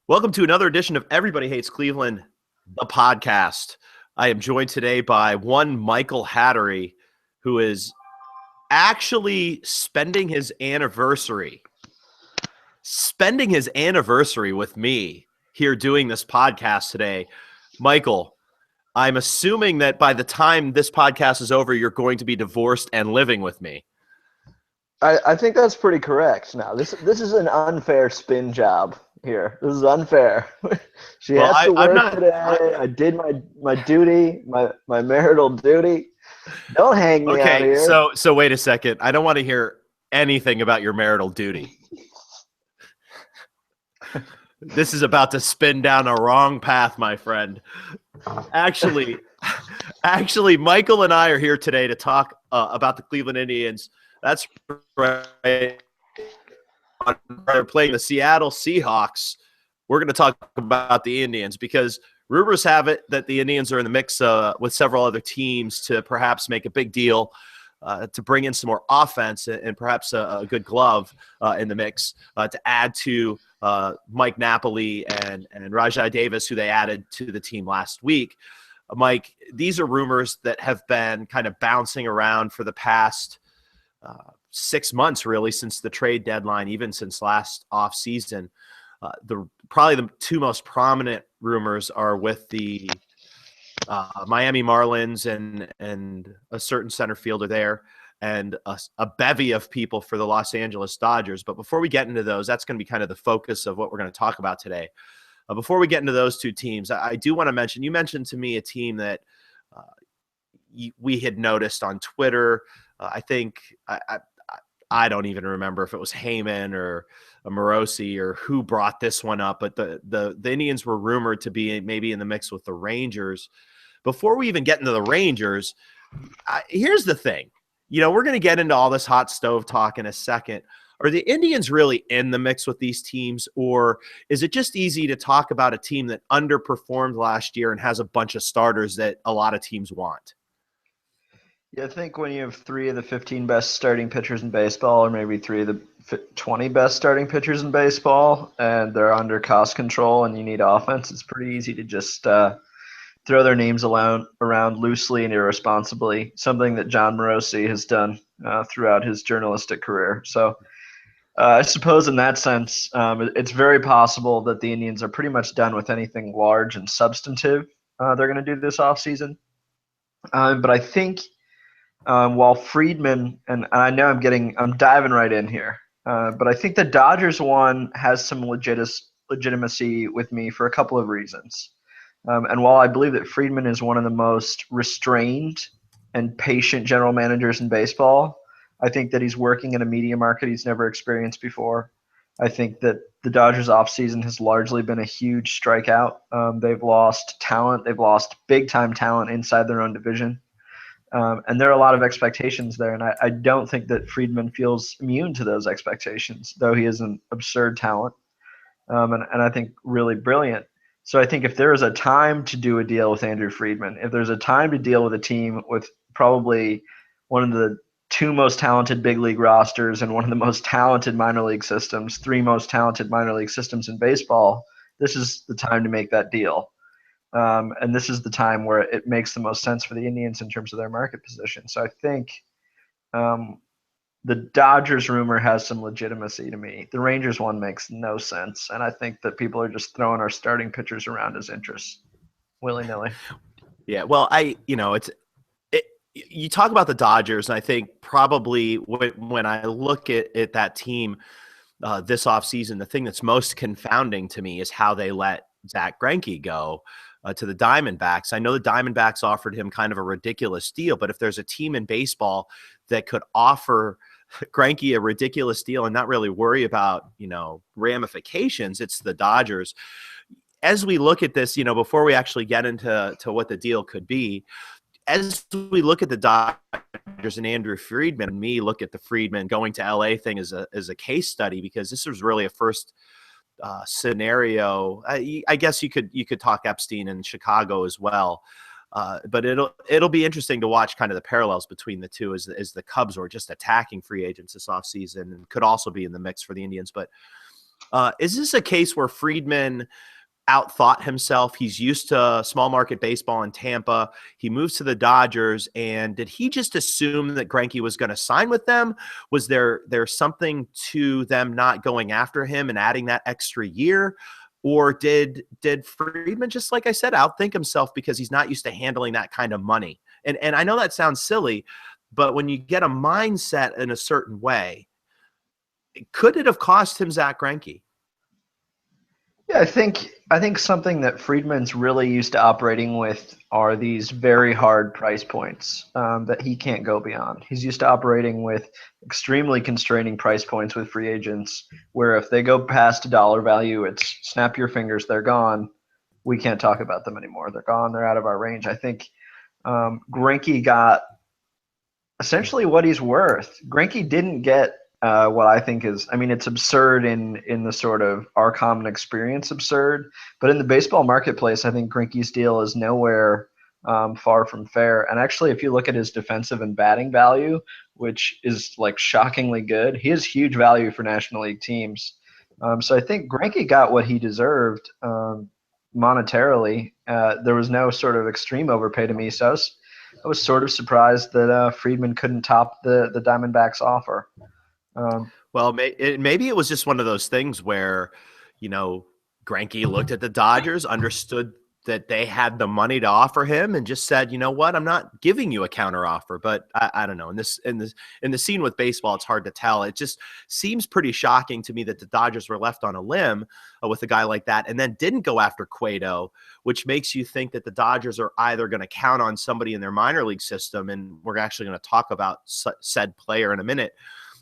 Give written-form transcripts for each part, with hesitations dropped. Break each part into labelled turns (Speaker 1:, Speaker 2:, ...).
Speaker 1: Welcome to another edition of Everybody Hates Cleveland, the podcast. I am joined today by one Michael Hattery, who is actually spending his anniversary with me here doing this podcast today. Michael, I'm assuming that by the time this podcast is over, you're going to be divorced and living with me.
Speaker 2: I think that's pretty correct. Now, this is an unfair spin job here. This is unfair. She has to work today. I did my duty, my marital duty. Don't hang me out here.
Speaker 1: So wait a second. I don't want to hear anything about your marital duty. This is about to spin down a wrong path, my friend. Actually, Michael and I are here today to talk about the Cleveland Indians. That's right. They're playing the Seattle Seahawks. We're going to talk about the Indians because rumors have it that the Indians are in the mix with several other teams to perhaps make a big deal to bring in some more offense and perhaps a good glove in the mix to add to Mike Napoli and Rajai Davis, who they added to the team last week. Mike, these are rumors that have been kind of bouncing around for the past 6 months, really, since the trade deadline, even since last offseason. Probably the two most prominent rumors are with the Miami Marlins and a certain center fielder there, and a bevy of people for the Los Angeles Dodgers. But before we get into those, that's going to be kind of the focus of what we're going to talk about today. Before we get into those two teams, I do want to mention, you mentioned to me a team that we had noticed on Twitter. I think I don't even remember if it was Heyman or Morosi or who brought this one up, but the Indians were rumored to be maybe in the mix with the Rangers. Before we even get into the Rangers, here's the thing. We're going to get into all this hot stove talk in a second. Are the Indians really in the mix with these teams, or is it just easy to talk about a team that underperformed last year and has a bunch of starters that a lot of teams want?
Speaker 2: Yeah, I think when you have 3 of the 15 best starting pitchers in baseball, or maybe 3 of the 20 best starting pitchers in baseball, and they're under cost control and you need offense, it's pretty easy to just throw their names around loosely and irresponsibly, something that John Morosi has done throughout his journalistic career. So I suppose in that sense, it's very possible that the Indians are pretty much done with anything large and substantive they're going to do this offseason. But I think while Friedman, and I know I'm diving right in here, but I think the Dodgers one has some legitimacy with me for a couple of reasons. And while I believe that Friedman is one of the most restrained and patient general managers in baseball, I think that he's working in a media market he's never experienced before. I think that the Dodgers offseason has largely been a huge strikeout. They've lost talent. They've lost big-time talent inside their own division. And there are a lot of expectations there, and I don't think that Friedman feels immune to those expectations, though he is an absurd talent and I think really brilliant. So I think if there is a time to do a deal with Andrew Friedman, if there's a time to deal with a team with probably one of the 2 most talented big league rosters and one of the most talented minor league systems, 3 most talented minor league systems in baseball, this is the time to make that deal. And this is the time where it makes the most sense for the Indians in terms of their market position. So I think the Dodgers rumor has some legitimacy to me. The Rangers one makes no sense. And I think that people are just throwing our starting pitchers around as interests willy-nilly.
Speaker 1: Yeah, well, you talk about the Dodgers, and I think probably when I look at that team this offseason, the thing that's most confounding to me is how they let Zach Greinke go to the Diamondbacks. I know the Diamondbacks offered him kind of a ridiculous deal, but if there's a team in baseball that could offer Greinke a ridiculous deal and not really worry about, ramifications, it's the Dodgers. As we look at this, before we actually get into what the deal could be, as we look at the Dodgers and Andrew Friedman, and me look at the Friedman going to LA thing as a case study, because this was really a first scenario. I guess you could talk Epstein in Chicago as well. But it'll be interesting to watch kind of the parallels between the two as the Cubs were just attacking free agents this offseason and could also be in the mix for the Indians. But Is this a case where Friedman outthought himself? He's used to small market baseball in Tampa. He moves to the Dodgers, and did he just assume that Greinke was going to sign with them? Was there something to them not going after him and adding that extra year? Or did Friedman, just like I said, outthink himself because he's not used to handling that kind of money? And I know that sounds silly, but when you get a mindset in a certain way, could it have cost him Zach Greinke?
Speaker 2: Yeah, I think something that Friedman's really used to operating with are these very hard price points that he can't go beyond. He's used to operating with extremely constraining price points with free agents, where if they go past a dollar value, it's snap your fingers, they're gone. We can't talk about them anymore. They're gone. They're out of our range. I think Greinke got essentially what he's worth. Greinke didn't get what I think is, I mean, it's absurd in the sort of our common experience absurd, but in the baseball marketplace, I think Greinke's deal is nowhere far from fair. And actually, if you look at his defensive and batting value, which is like shockingly good, he has huge value for National League teams. So I think Greinke got what he deserved monetarily. There was no sort of extreme overpay to me, so I was sort of surprised that Friedman couldn't top the Diamondbacks offer.
Speaker 1: Well, maybe it was just one of those things where, Greinke looked at the Dodgers, understood that they had the money to offer him, and just said, "You know what? I'm not giving you a counter offer." But I don't know. In the scene with baseball, it's hard to tell. It just seems pretty shocking to me that the Dodgers were left on a limb with a guy like that, and then didn't go after Cueto, which makes you think that the Dodgers are either going to count on somebody in their minor league system, and we're actually going to talk about said player in a minute,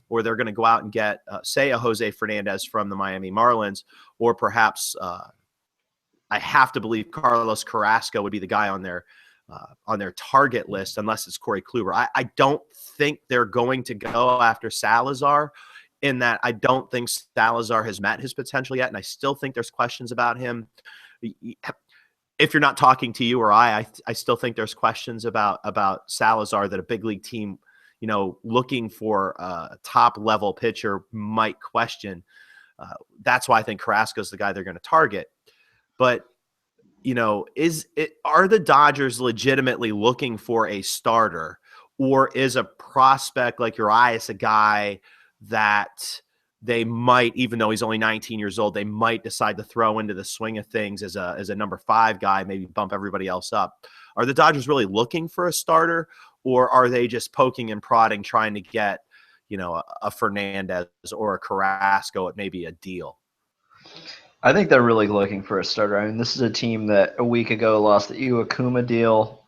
Speaker 1: or they're going to go out and get, say, a Jose Fernandez from the Miami Marlins, or perhaps I have to believe Carlos Carrasco would be the guy on their target list, unless it's Corey Kluber. I don't think they're going to go after Salazar, in that I don't think Salazar has met his potential yet, and I still think there's questions about him. If you're not talking to you or I still think there's questions about Salazar that a big league team, looking for a top level pitcher might question. That's why I think Carrasco is the guy they're going to target. But, are the Dodgers legitimately looking for a starter, or is a prospect like Urias a guy that they might, even though he's only 19 years old, they might decide to throw into the swing of things as a number 5 guy, maybe bump everybody else up? Are the Dodgers really looking for a starter, or are they just poking and prodding, trying to get, a Fernandez or a Carrasco at maybe a deal?
Speaker 2: I think they're really looking for a starter. I mean, this is a team that a week ago lost the Iwakuma deal,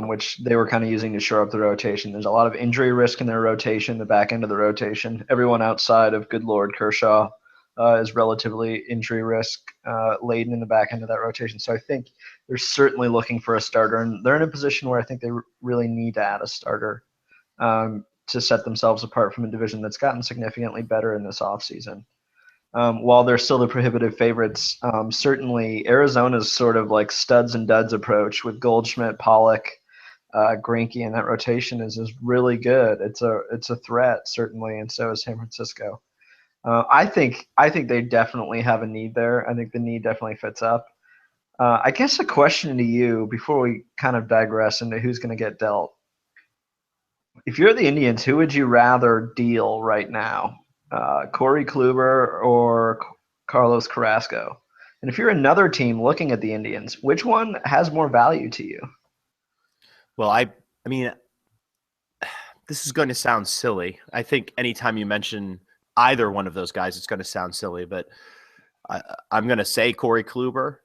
Speaker 2: which they were kind of using to shore up the rotation. There's a lot of injury risk in their rotation, the back end of the rotation. Everyone outside of good Lord Kershaw is relatively injury risk laden in the back end of that rotation. So I think they're certainly looking for a starter, and they're in a position where I think they really need to add a starter to set themselves apart from a division that's gotten significantly better in this offseason. While they're still the prohibitive favorites, certainly Arizona's sort of like studs and duds approach with Goldschmidt, Pollock, Greinke, and that rotation is really good. It's a threat, certainly, and so is San Francisco. I think they definitely have a need there. I think the need definitely fits up. I guess a question to you before we kind of digress into who's going to get dealt. If you're the Indians, who would you rather deal right now? Corey Kluber or Carlos Carrasco? And if you're another team looking at the Indians, which one has more value to you?
Speaker 1: Well, I mean, this is going to sound silly. I think anytime you mention either one of those guys, it's going to sound silly, but I'm going to say Corey Kluber,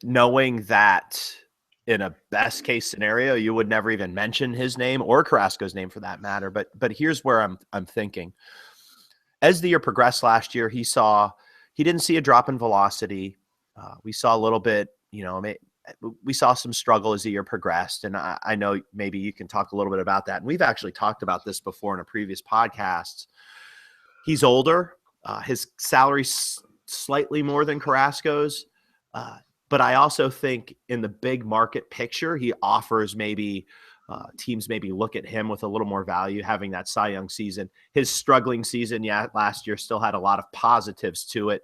Speaker 1: knowing that in a best case scenario, you would never even mention his name or Carrasco's name for that matter. But here's where I'm thinking. As the year progressed last year, he didn't see a drop in velocity. We saw a little bit, we saw some struggle as the year progressed. And I know maybe you can talk a little bit about that. And we've actually talked about this before in a previous podcast. He's older. His salary's slightly more than Carrasco's. But I also think in the big market picture, he offers maybe teams maybe look at him with a little more value, having that Cy Young season. His struggling season, last year still had a lot of positives to it.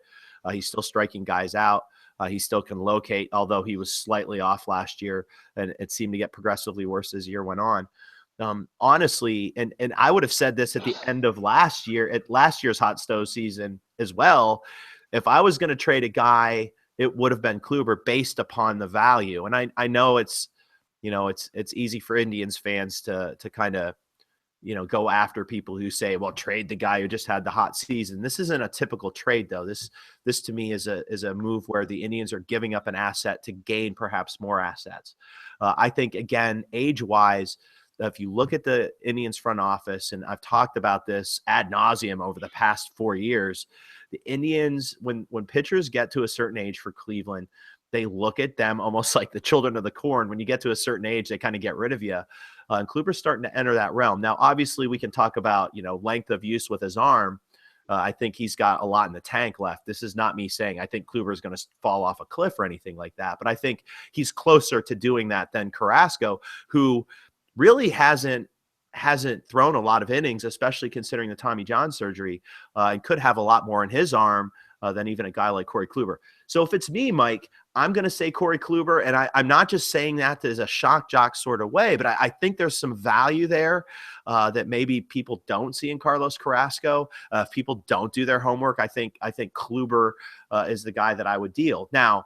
Speaker 1: He's still striking guys out. He still can locate, although he was slightly off last year, and it seemed to get progressively worse as the year went on. Honestly, and I would have said this at the end of last year, at last year's hot stove season as well. If I was going to trade a guy, it would have been Kluber based upon the value. And I know it's easy for Indians fans to kind of, go after people who say, well, trade the guy who just had the hot season. This isn't a typical trade, though. This to me is a move where the Indians are giving up an asset to gain perhaps more assets. I think, again, age-wise, if you look at the Indians front office, and I've talked about this ad nauseum over the past 4 years, the Indians, when pitchers get to a certain age for Cleveland, they look at them almost like the children of the corn. When you get to a certain age, they kind of get rid of you. And Kluber's starting to enter that realm. Now, obviously, we can talk about, length of use with his arm. I think he's got a lot in the tank left. This is not me saying I think Kluber is going to fall off a cliff or anything like that, but I think he's closer to doing that than Carrasco, who really hasn't thrown a lot of innings, especially considering the Tommy John surgery, and could have a lot more in his arm than even a guy like Corey Kluber. So if it's me, Mike, I'm going to say Corey Kluber, and I'm not just saying that as a shock jock sort of way, but I think there's some value there that maybe people don't see in Carlos Carrasco. If people don't do their homework, I think Kluber is the guy that I would deal. Now,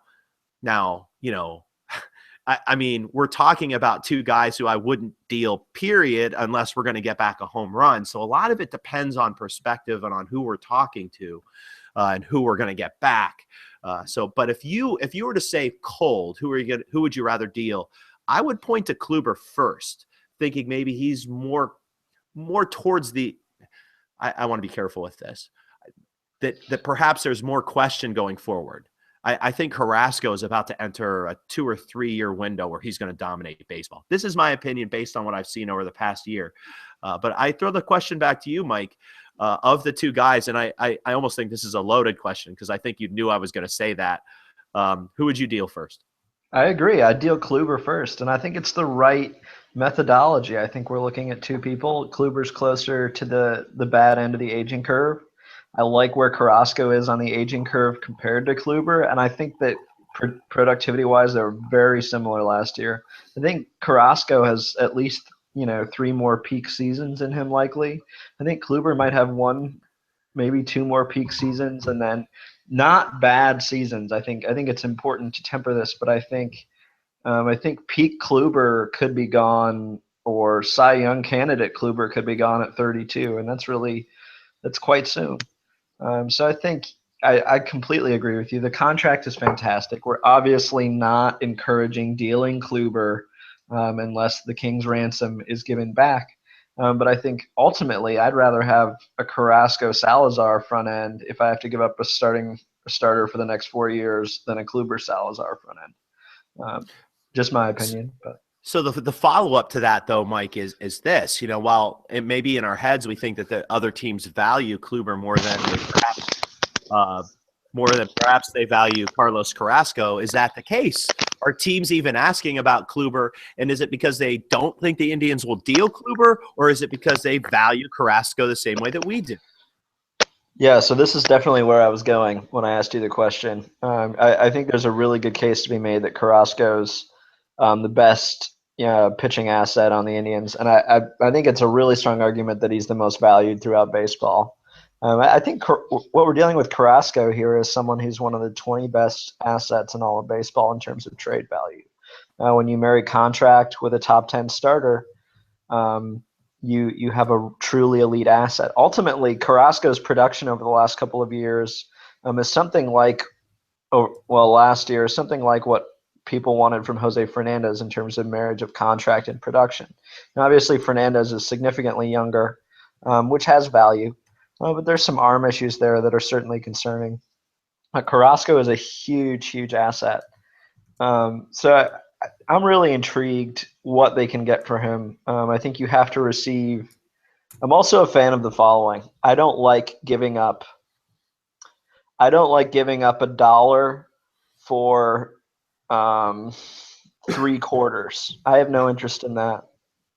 Speaker 1: I mean, we're talking about two guys who I wouldn't deal, period, unless we're going to get back a home run. So a lot of it depends on perspective and on who we're talking to and who we're going to get back. But if you were to say cold, who would you rather deal? I would point to Kluber first, thinking maybe he's more towards the. I want to be careful with this. That perhaps there's more question going forward. I think Carrasco is about to enter a 2 or 3 year window where he's going to dominate baseball. This is my opinion based on what I've seen over the past year. But I throw the question back to you, Mike, of the two guys. And I almost think this is a loaded question because I think you knew I was going to say that. Who would you deal first?
Speaker 2: I agree. I'd deal Kluber first. And I think it's the right methodology. I think we're looking at two people. Kluber's closer to the bad end of the aging curve. I like where Carrasco is on the aging curve compared to Kluber, and I think that productivity-wise, they were very similar last year. I think Carrasco has at least 3 more peak seasons in him likely. I think Kluber might have 1, maybe 2 more peak seasons, and then not bad seasons. I think it's important to temper this, but I think peak Kluber could be gone, or Cy Young candidate Kluber could be gone at 32, and that's quite soon. So I think I completely agree with you. The contract is fantastic. We're obviously not encouraging dealing Kluber unless the King's ransom is given back. But I think ultimately I'd rather have a Carrasco-Salazar front end if I have to give up a starter for the next 4 years than a Kluber-Salazar front end. Just my opinion. But. So
Speaker 1: the follow-up to that, though, Mike, is this. While it may be in our heads, we think that the other teams value Kluber more than perhaps they value Carlos Carrasco. Is that the case? Are teams even asking about Kluber? And is it because they don't think the Indians will deal Kluber, or is it because they value Carrasco the same way that we do?
Speaker 2: Yeah, so this is definitely where I was going when I asked you the question. I think there's a really good case to be made that Carrasco's the best pitching asset on the Indians. And I think it's a really strong argument that he's the most valued throughout baseball. I think what we're dealing with Carrasco here is someone who's one of the 20 best assets in all of baseball in terms of trade value. When you marry contract with a top 10 starter, you have a truly elite asset. Ultimately, Carrasco's production over the last couple of years is something like, last year, something like what people wanted from Jose Fernandez in terms of marriage of contract and production. Now, obviously, Fernandez is significantly younger, which has value, but there's some arm issues there that are certainly concerning. Carrasco is a huge, huge asset. So I'm really intrigued what they can get for him. I think you have to receive. I'm also a fan of the following. I don't like giving up $1 for 3 quarters. I have no interest in that.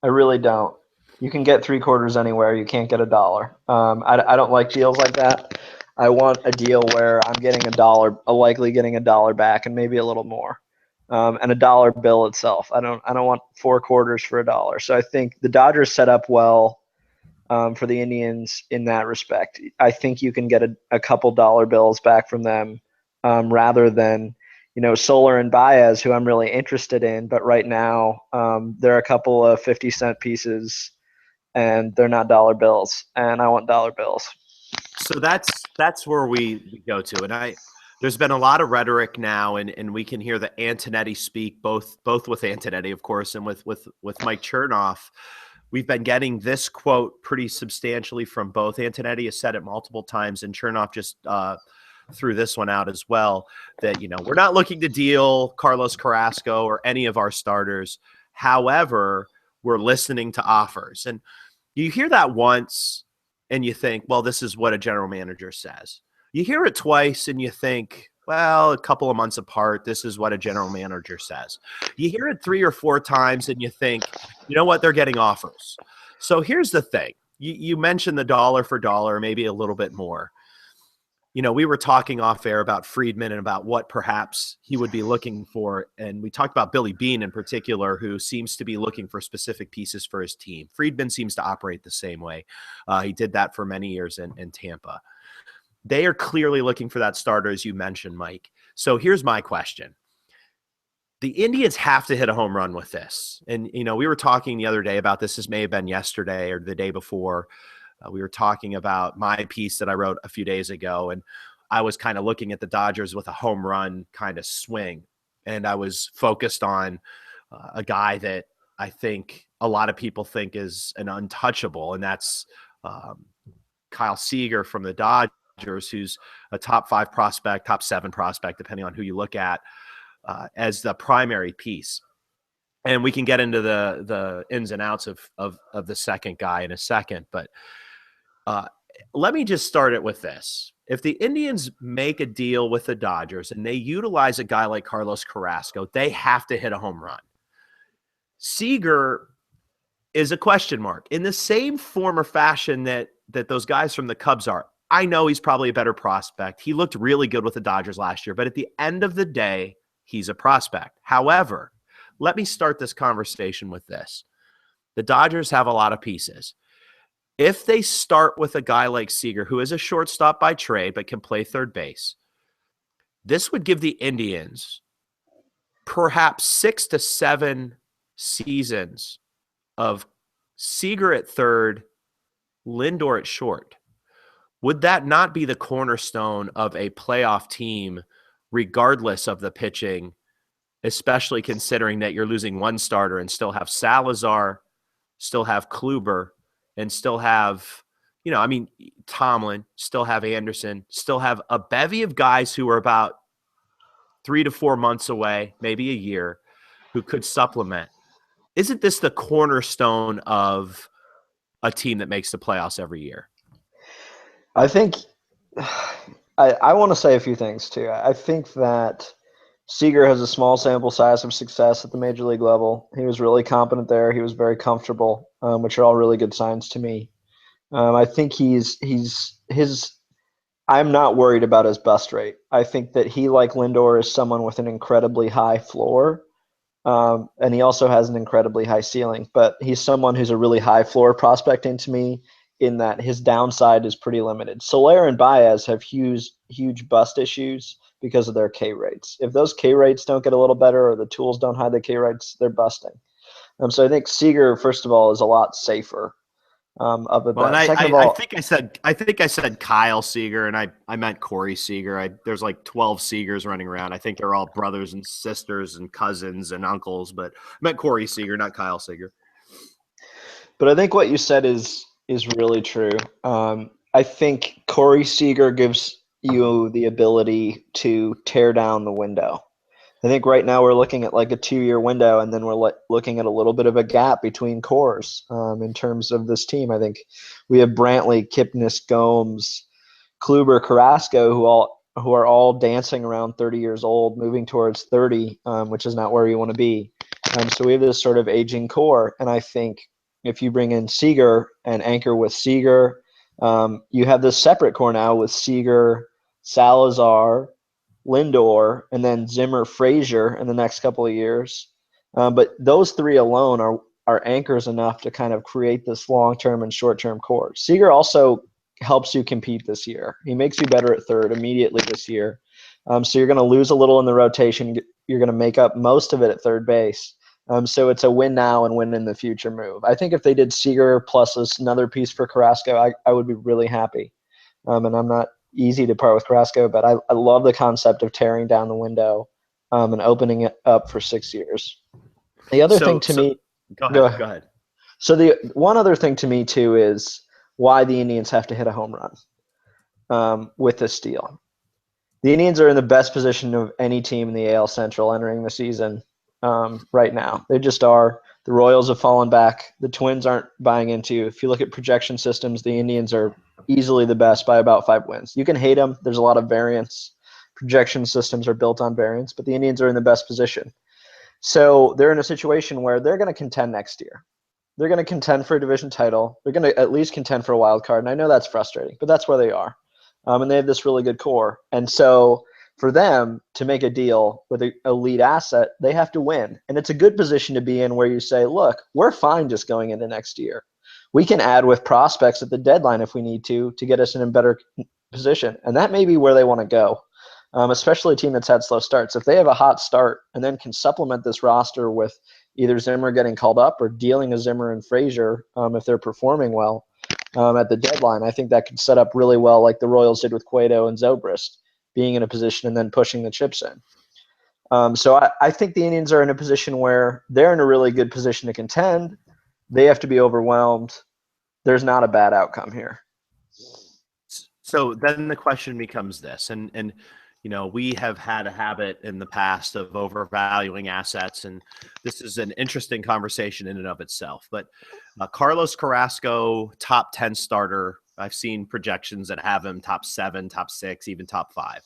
Speaker 2: I really don't. You can get 3/4 anywhere. You can't get $1. I don't like deals like that. I want a deal where I'm getting $1, likely getting $1 back, and maybe a little more, and $1 bill itself. I don't want 4/4 for $1. So I think the Dodgers set up well for the Indians in that respect. I think you can get a couple dollar bills back from them rather than Soler and Baez, who I'm really interested in. But right now, there are a couple of 50-cent pieces, and they're not dollar bills, and I want dollar bills.
Speaker 1: So that's where we go to, and there's been a lot of rhetoric now, and we can hear the Antonetti speak, both with Antonetti, of course, and with Mike Chernoff. We've been getting this quote pretty substantially from both. Antonetti has said it multiple times, and Chernoff just threw this one out as well, that we're not looking to deal Carlos Carrasco or any of our starters. However, we're listening to offers, and you hear that once and you think, well, this is what a general manager says. You hear it twice and you think, well, a couple of months apart, this is what a general manager says. You hear it 3 or 4 times and you think, you know what, they're getting offers. So here's the thing. You mentioned the dollar for dollar, maybe a little bit more. We were talking off air about Friedman and about what perhaps he would be looking for. And we talked about Billy Beane in particular, who seems to be looking for specific pieces for his team. Friedman seems to operate the same way. He did that for many years in Tampa. They are clearly looking for that starter, as you mentioned, Mike. So here's my question. The Indians have to hit a home run with this. And, we were talking the other day about this. This may have been yesterday or the day before. We were talking about my piece that I wrote a few days ago, and I was kind of looking at the Dodgers with a home run kind of swing. And I was focused on a guy that I think a lot of people think is an untouchable, and that's Kyle Seager from the Dodgers, who's a top 5 prospect, top 7 prospect, depending on who you look at, as the primary piece. And we can get into the ins and outs of the second guy in a second, but let me just start it with this. If the Indians make a deal with the Dodgers and they utilize a guy like Carlos Carrasco, they have to hit a home run. Seager is a question mark in the same form or fashion that those guys from the Cubs are. I know he's probably a better prospect. He looked really good with the Dodgers last year, but at the end of the day, he's a prospect. However, let me start this conversation with this. The Dodgers have a lot of pieces. If they start with a guy like Seager, who is a shortstop by trade but can play third base, this would give the Indians perhaps 6 to 7 seasons of Seager at third, Lindor at short. Would that not be the cornerstone of a playoff team, regardless of the pitching, especially considering that you're losing one starter and still have Salazar, still have Kluber, and still have, Tomlin, still have Anderson, still have a bevy of guys who are about 3 to 4 months away, maybe a year, who could supplement? Isn't this the cornerstone of a team that makes the playoffs every year?
Speaker 2: I think I want to say a few things too. I think that Seager has a small sample size of success at the major league level. He was really competent there. He was very comfortable, which are all really good signs to me. I think I'm not worried about his bust rate. I think that he, like Lindor, is someone with an incredibly high floor, and he also has an incredibly high ceiling. But he's someone who's a really high floor prospecting to me, in that his downside is pretty limited. Soler and Baez have huge bust issues because of their K rates. If those K rates don't get a little better, or the tools don't hide the K rates, they're busting. So I think Seager, first of all, is a lot safer. Second of all,
Speaker 1: I think I said Kyle Seager, and I meant Corey Seager. There's like 12 Seagers running around. I think they're all brothers and sisters and cousins and uncles, but I meant Corey Seager, not Kyle Seager.
Speaker 2: But I think what you said is really true. I think Corey Seager gives you the ability to tear down the window. I think right now we're looking at like a 2-year window, and then we're looking at a little bit of a gap between cores in terms of this team. I think we have Brantley, Kipnis, Gomes, Kluber, Carrasco, who are all dancing around 30 years old, moving towards 30, which is not where you want to be. So we have this sort of aging core, and I think if you bring in Seager and anchor with Seager, you have this separate core now with Seager, Salazar, Lindor, and then Zimmer, Fraser in the next couple of years. But those three alone are anchors enough to kind of create this long-term and short-term core. Seager also helps you compete this year. He makes you better at third immediately this year. So you're going to lose a little in the rotation. You're going to make up most of it at third base. So it's a win now and win in the future move. I think if they did Seager plus another piece for Carrasco, I would be really happy. And I'm not easy to part with Carrasco, but I love the concept of tearing down the window and opening it up for 6 years. The other thing to me,
Speaker 1: go ahead.
Speaker 2: So the one other thing to me too is why the Indians have to hit a home run with this deal. The Indians are in the best position of any team in the AL Central entering the season right now. They just are. The Royals have fallen back. The Twins aren't buying into. If you look at projection systems, the Indians are easily the best by about 5 wins. You can hate them. There's a lot of variance. Projection systems are built on variance, but the Indians are in the best position. So they're in a situation where they're going to contend next year. They're going to contend for a division title. They're going to at least contend for a wild card. And I know that's frustrating, but that's where they are. And they have this really good core. And so for them to make a deal with an elite asset, they have to win. And it's a good position to be in where you say, look, we're fine just going into next year. We can add with prospects at the deadline if we need to get us in a better position. And that may be where they want to go, especially a team that's had slow starts. If they have a hot start and then can supplement this roster with either Zimmer getting called up or dealing a Zimmer and Fraser if they're performing well at the deadline, I think that could set up really well like the Royals did with Cueto and Zobrist, being in a position and then pushing the chips in. So I think the Indians are in a position where they're in a really good position to contend. They have to be overwhelmed. There's not a bad outcome here.
Speaker 1: So then the question becomes this, and you know, we have had a habit in the past of overvaluing assets, and this is an interesting conversation in and of itself. But Carlos Carrasco, top 10 starter. I've seen projections that have him top 7, top 6, even top 5.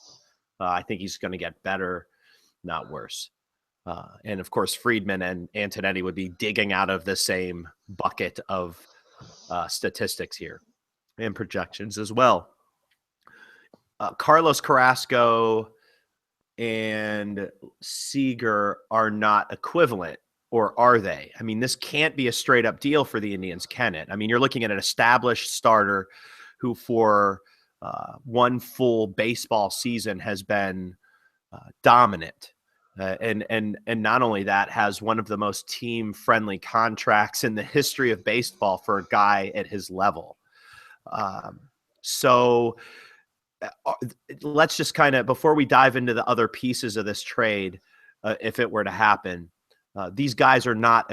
Speaker 1: I think he's going to get better, not worse. And of course, Friedman and Antonetti would be digging out of the same bucket of statistics here and projections as well. Carlos Carrasco and Seager are not equivalent, or are they? I mean, this can't be a straight up deal for the Indians, can it? I mean, you're looking at an established starter who for one full baseball season has been dominant. And not only that, has one of the most team-friendly contracts in the history of baseball for a guy at his level. So let's just kind of, before we dive into the other pieces of this trade, if it were to happen, these guys are not,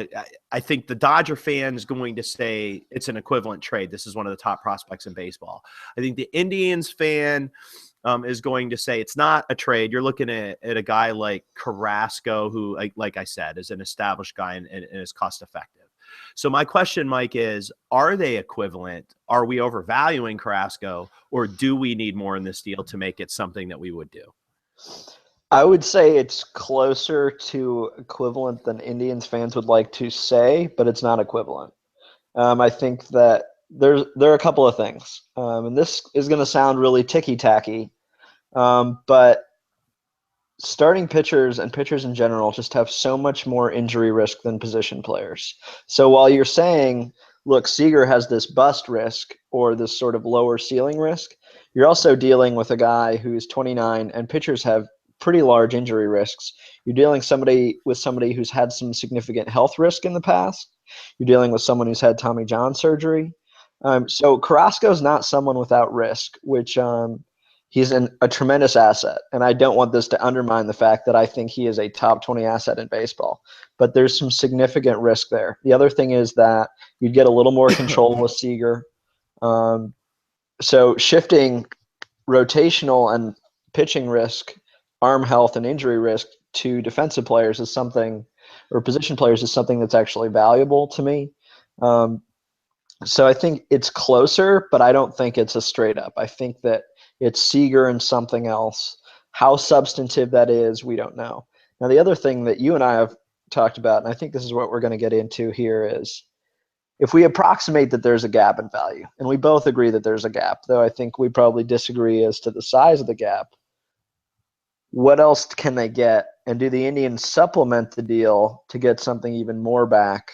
Speaker 1: I think the Dodger fan is going to say it's an equivalent trade. This is one of the top prospects in baseball. I think the Indians fan is going to say it's not a trade. You're looking at a guy like Carrasco, who, like I said, is an established guy and is cost effective. So my question, Mike, is, are they equivalent? Are we overvaluing Carrasco, or do we need more in this deal to make it something that we would do?
Speaker 2: I would say it's closer to equivalent than Indians fans would like to say, but it's not equivalent. I think that there are a couple of things, and this is going to sound really ticky-tacky, but starting pitchers and pitchers in general just have so much more injury risk than position players. So while you're saying, look, Seager has this bust risk or this sort of lower ceiling risk, you're also dealing with a guy who's 29, and pitchers have pretty large injury risks. You're dealing with somebody who's had some significant health risk in the past. You're dealing with someone who's had Tommy John surgery. So Carrasco is not someone without risk, which he's a tremendous asset. And I don't want this to undermine the fact that I think he is a top 20 asset in baseball. But there's some significant risk there. The other thing is that you'd get a little more control with Seager. So shifting rotational and pitching risk, arm health and injury risk to defensive players is something, or position players is something that's actually valuable to me. So I think it's closer, but I don't think it's a straight up. I think that it's Seager and something else. How substantive that is, we don't know. Now, the other thing that you and I have talked about, and I think this is what we're going to get into here, is if we approximate that there's a gap in value, and we both agree that there's a gap, though I think we probably disagree as to the size of the gap, what else can they get? And do the Indians supplement the deal to get something even more back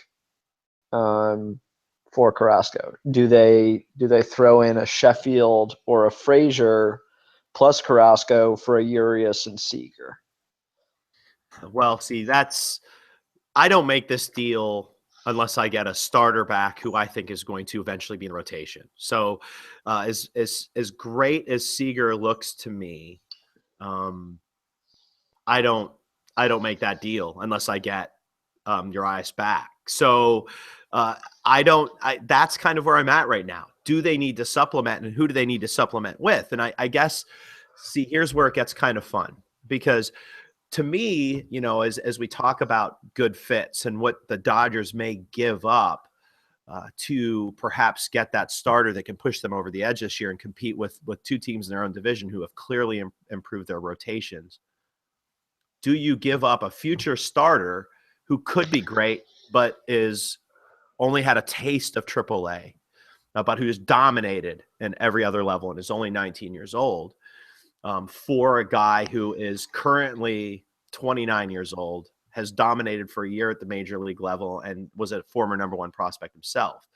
Speaker 2: for Carrasco? Do they throw in a Sheffield or a Fraser plus Carrasco for a Urias and Seager?
Speaker 1: Well, see, I don't make this deal unless I get a starter back who I think is going to eventually be in rotation. So as great as Seager looks to me, I don't make that deal unless I get Urias back. So that's kind of where I'm at right now. Do they need to supplement, and who do they need to supplement with? And I guess, see, here's where it gets kind of fun, because to me, as we talk about good fits and what the Dodgers may give up to perhaps get that starter that can push them over the edge this year and compete with two teams in their own division who have clearly improved their rotations. Do you give up a future starter who could be great, but is only had a taste of AAA, but who's dominated in every other level and is only 19 years old, for a guy who is currently 29 years old, has dominated for a year at the major league level, and was a former number one prospect himself,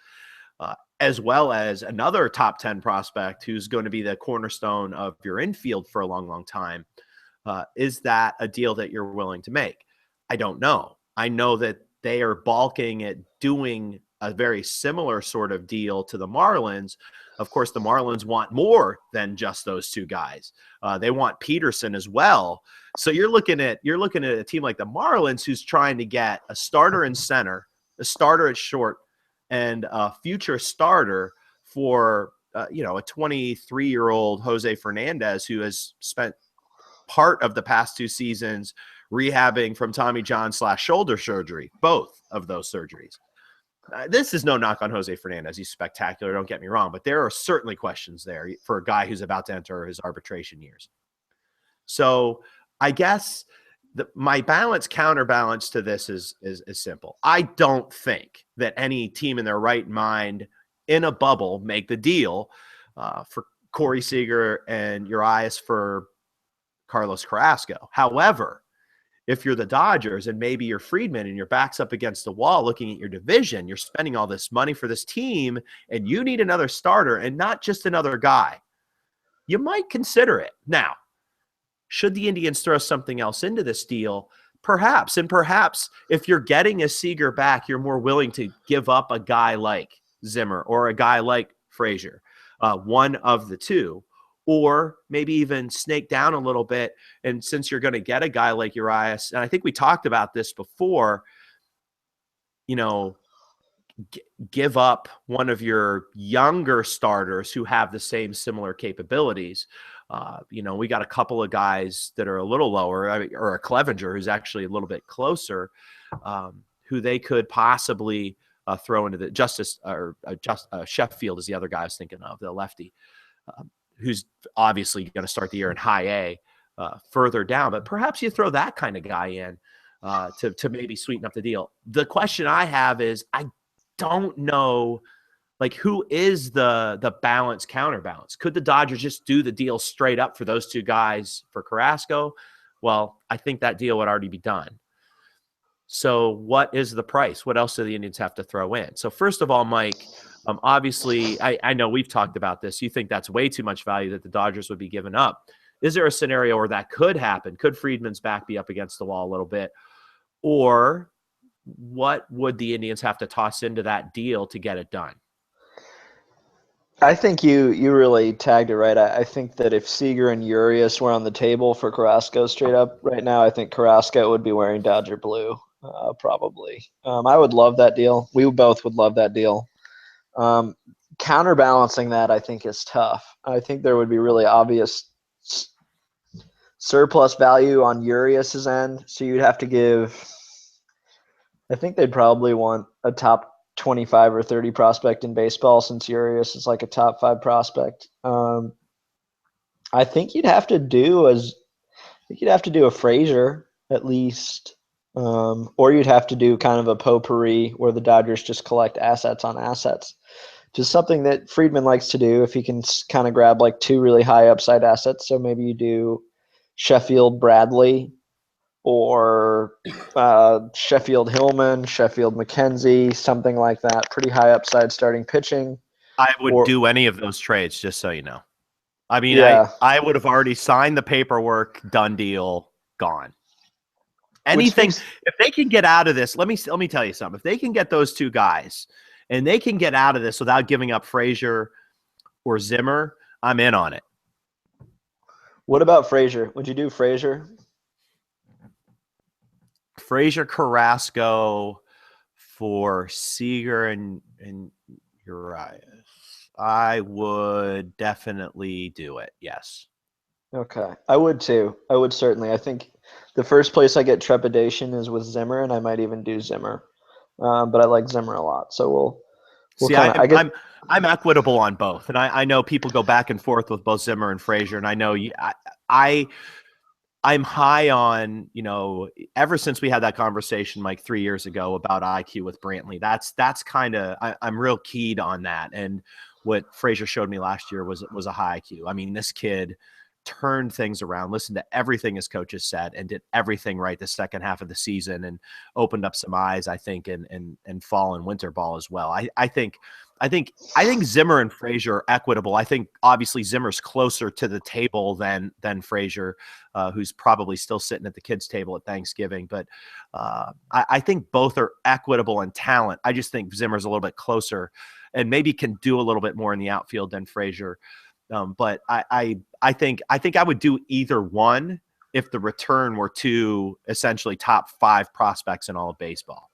Speaker 1: as well as another top 10 prospect who's going to be the cornerstone of your infield for a long, long time? Is that a deal that you're willing to make? I don't know. I know that they are balking at doing a very similar sort of deal to the Marlins. Of course, the Marlins want more than just those two guys. They want Peterson as well. So you're looking at a team like the Marlins who's trying to get a starter in center, a starter at short, and a future starter for a 23-year-old Jose Fernandez who has spent part of the past 2 seasons rehabbing from Tommy John / shoulder surgery, both of those surgeries. This is no knock on Jose Fernandez. He's spectacular, don't get me wrong, but there are certainly questions there for a guy who's about to enter his arbitration years. So I guess my counterbalance to this is simple. I don't think that any team in their right mind in a bubble make the deal for Corey Seager and Urias for Carlos Carrasco. However, if you're the Dodgers and maybe you're Friedman and your back's up against the wall looking at your division, you're spending all this money for this team and you need another starter and not just another guy, you might consider it. Now, should the Indians throw something else into this deal? Perhaps. And perhaps if you're getting a Seager back, you're more willing to give up a guy like Zimmer or a guy like Fraser, one of the two. Or maybe even snake down a little bit. And since you're going to get a guy like Urias, and I think we talked about this before, give up one of your younger starters who have the same similar capabilities. We got a couple of guys that are a little lower, or a Clevenger who's actually a little bit closer, who they could possibly throw into the Sheffield is the other guy I was thinking of, the lefty. Who's obviously going to start the year in high A further down. But perhaps you throw that kind of guy in to maybe sweeten up the deal. The question I have is I don't know, who is the counterbalance? Could the Dodgers just do the deal straight up for those two guys for Carrasco? Well, I think that deal would already be done. So what is the price? What else do the Indians have to throw in? So first of all, Mike, obviously, I know we've talked about this. You think that's way too much value that the Dodgers would be giving up. Is there a scenario where that could happen? Could Friedman's back be up against the wall a little bit? Or what would the Indians have to toss into that deal to get it done?
Speaker 2: I think you really tagged it right. I think that if Seager and Urias were on the table for Carrasco straight up right now, I think Carrasco would be wearing Dodger blue, probably. I would love that deal. We both would love that deal. Counterbalancing that, I think, is tough. I think there would be really obvious surplus value on Urias's end. So you'd have to give, I think they'd probably want a top 25 or 30 prospect in baseball, since Urias is like a top 5 prospect. I think you'd have to do a Fraser at least. or you'd have to do kind of a potpourri where the Dodgers just collect assets on assets. Just something that Friedman likes to do if he can kind of grab like two really high upside assets. So maybe you do Sheffield Bradley or Sheffield Hillman, Sheffield McKenzie, something like that. Pretty high upside starting pitching.
Speaker 1: I would do any of those trades, just so you know. I mean,
Speaker 2: Yeah.
Speaker 1: I would have already signed the paperwork, done deal, gone. Anything, if they can get out of this, let me tell you something. If they can get those two guys and they can get out of this without giving up Fraser or Zimmer, I'm in on it.
Speaker 2: What about Fraser? Would you do Fraser?
Speaker 1: Fraser, Carrasco for Seager and Urias. I would definitely do it. Yes.
Speaker 2: Okay. I would too. I would certainly. I think the first place I get trepidation is with Zimmer, and I might even do Zimmer. But I like Zimmer a lot. So we'll
Speaker 1: See,
Speaker 2: kind of.
Speaker 1: I'm equitable on both, and I know people go back and forth with both Zimmer and Fraser, and I know I'm high on, ever since we had that conversation like 3 years ago about IQ with Brantley. That's kind of I'm real keyed on that, and what Fraser showed me last year was a high IQ. I mean, this kid turned things around, listened to everything his coaches said, and did everything right the second half of the season, and opened up some eyes, I think, in fall and winter ball as well. I think Zimmer and Fraser are equitable. I think obviously Zimmer's closer to the table than Fraser, who's probably still sitting at the kids' table at Thanksgiving. But I think both are equitable in talent. I just think Zimmer's a little bit closer and maybe can do a little bit more in the outfield than Fraser. But I think I would do either one if the return were two essentially top 5 prospects in all of baseball.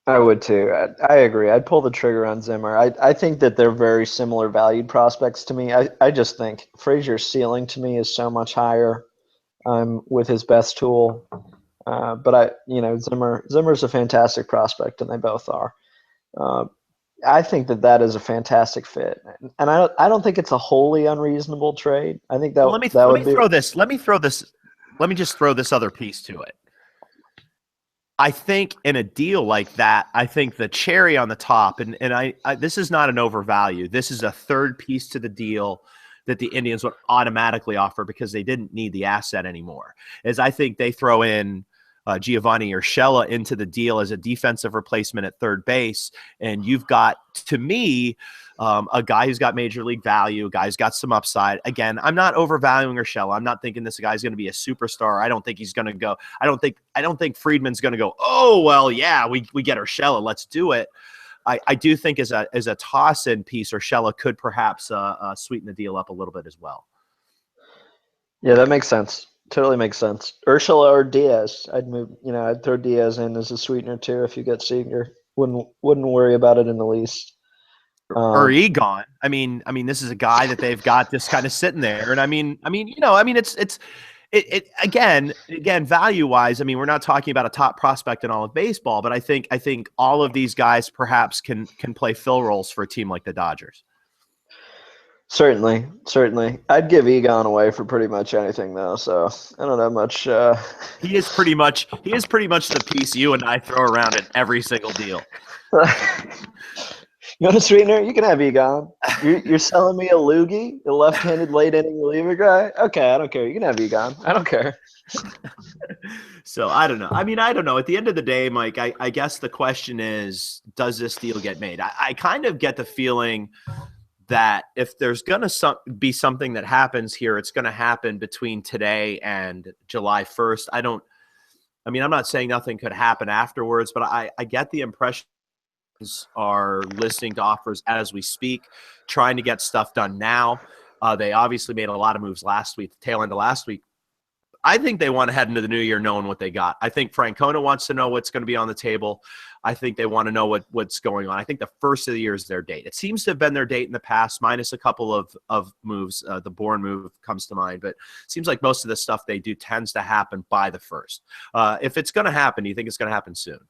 Speaker 2: I would too. I agree. I'd pull the trigger on Zimmer. I think that they're very similar valued prospects to me. I just think Frazier's ceiling to me is so much higher with his best tool. But Zimmer's a fantastic prospect, and they both are. I think that is a fantastic fit, and I don't think it's a wholly unreasonable trade. I think that
Speaker 1: Let me just throw this other piece to it. I think in a deal like that, I think the cherry on the top, and I this is not an overvalue. This is a third piece to the deal that the Indians would automatically offer because they didn't need the asset anymore. Is I think they throw in Giovanni Urshela into the deal as a defensive replacement at third base, and you've got, to me, a guy who's got major league value, a guy who's got some upside. Again, I'm not overvaluing Urshela. I'm not thinking this guy's going to be a superstar. I don't think he's going to go. I don't think Friedman's going to go, oh, well, yeah, we get Urshela. Let's do it. I do think as a toss-in piece, Urshela could perhaps sweeten the deal up a little bit as well.
Speaker 2: Yeah, that makes sense. Totally makes sense. Urshela or Diaz. I'd throw Diaz in as a sweetener too if you get Seager. Wouldn't worry about it in the least.
Speaker 1: Or Egon. I mean, this is a guy that they've got just kind of sitting there, and it's again value wise. I mean, we're not talking about a top prospect in all of baseball, but I think all of these guys perhaps can play fill roles for a team like the Dodgers.
Speaker 2: Certainly. I'd give Egon away for pretty much anything, though. So I don't have much.
Speaker 1: He is pretty much the piece you and I throw around in every single deal.
Speaker 2: You want a sweetener? You can have Egon. You're selling me a loogie, a left-handed late-inning reliever guy? Okay, I don't care. You can have Egon. I don't care.
Speaker 1: So I don't know. I mean, I don't know. At the end of the day, Mike, I guess the question is, does this deal get made? I kind of get the feeling that if there's going to be something that happens here, it's going to happen between today and July 1st. I'm not saying nothing could happen afterwards, but I get the impression are listening to offers as we speak, trying to get stuff done now. They obviously made a lot of moves last week, the tail end of last week. I think they want to head into the new year knowing what they got. I think Francona wants to know what's going to be on the table. I think they want to know what's going on. I think the first of the year is their date. It seems to have been their date in the past, minus a couple of moves. The Bourne move comes to mind, but it seems like most of the stuff they do tends to happen by the first. If it's going to happen, do you think it's going to happen soon?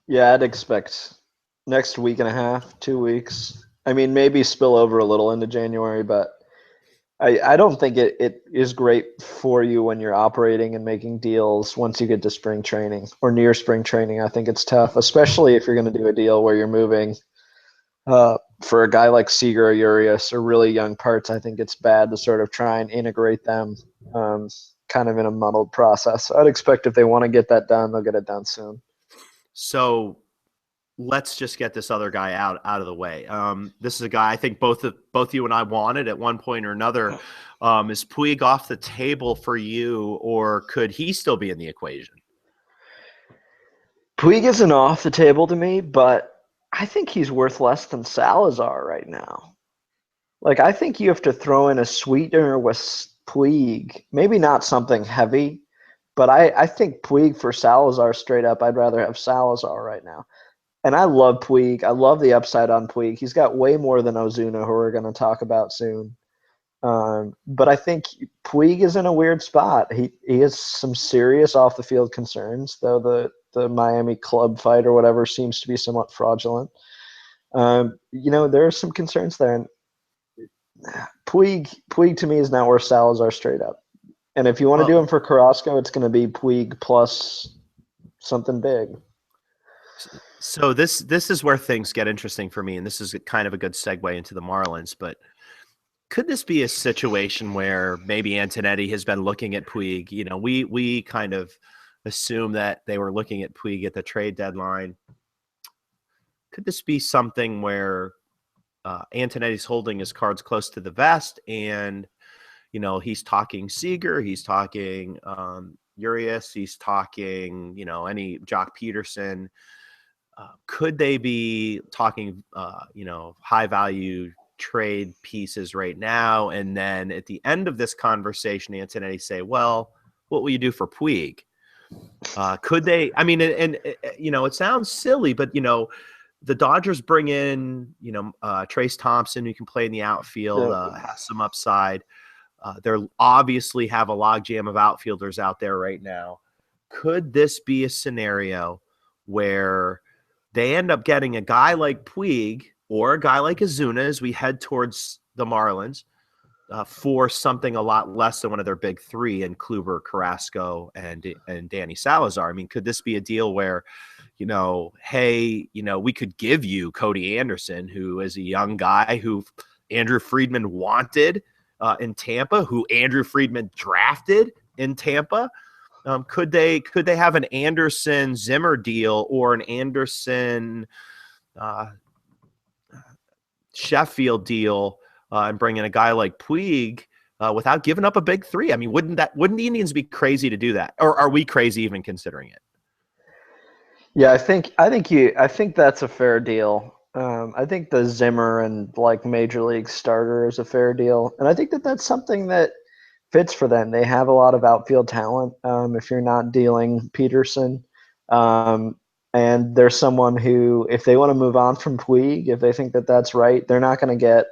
Speaker 2: Yeah, I'd expect next week and a half, 2 weeks. I mean, maybe spill over a little into January, but I don't think it is great for you when you're operating and making deals once you get to spring training or near spring training. I think it's tough, especially if you're going to do a deal where you're moving for a guy like Seager or Urias or really young parts. I think it's bad to sort of try and integrate them kind of in a muddled process. So I'd expect if they want to get that done, they'll get it done soon.
Speaker 1: So let's just get this other guy out of the way. This is a guy I think both you and I wanted at one point or another. Is Puig off the table for you, or could he still be in the equation?
Speaker 2: Puig isn't off the table to me, but I think he's worth less than Salazar right now. Like, I think you have to throw in a sweetener with Puig. Maybe not something heavy, but I think Puig for Salazar straight up, I'd rather have Salazar right now. And I love Puig. I love the upside on Puig. He's got way more than Ozuna, who we're going to talk about soon. But I think Puig is in a weird spot. He has some serious off the field concerns, though the Miami club fight or whatever seems to be somewhat fraudulent. There are some concerns there. And Puig to me is not worth Salazar straight up. And if you want to do him for Carrasco, it's going to be Puig plus something big.
Speaker 1: So this is where things get interesting for me, and this is kind of a good segue into the Marlins. But could this be a situation where maybe Antonetti has been looking at Puig? You know, we kind of assume that they were looking at Puig at the trade deadline. Could this be something where Antonetti's holding his cards close to the vest, and he's talking Seager, he's talking Urias, he's talking any Jock Peterson? Could they be talking high value trade pieces right now, and then at the end of this conversation Antonetti say, well, what will you do for Puig? Could they? I mean, and it sounds silly, but the Dodgers bring in, Trace Thompson, who can play in the outfield, has some upside. They obviously have a logjam of outfielders out there right now. Could this be a scenario where they end up getting a guy like Puig or a guy like Ozuna as we head towards the Marlins for something a lot less than one of their big three in Kluber, Carrasco, and Danny Salazar? I mean, could this be a deal where hey, we could give you Cody Anderson, who is a young guy who Andrew Friedman wanted in Tampa, who Andrew Friedman drafted in Tampa? Could they have an Anderson Zimmer deal or an Anderson Sheffield deal and bring in a guy like Puig without giving up a big three? I mean, wouldn't the Indians be crazy to do that, or are we crazy even considering it?
Speaker 2: Yeah, I think that's a fair deal. I think the Zimmer and major league starter is a fair deal, and I think that's something that fits for them. They have a lot of outfield talent. If you're not dealing Peterson, and there's someone who, if they want to move on from Puig, if they think that's right, they're not going to get.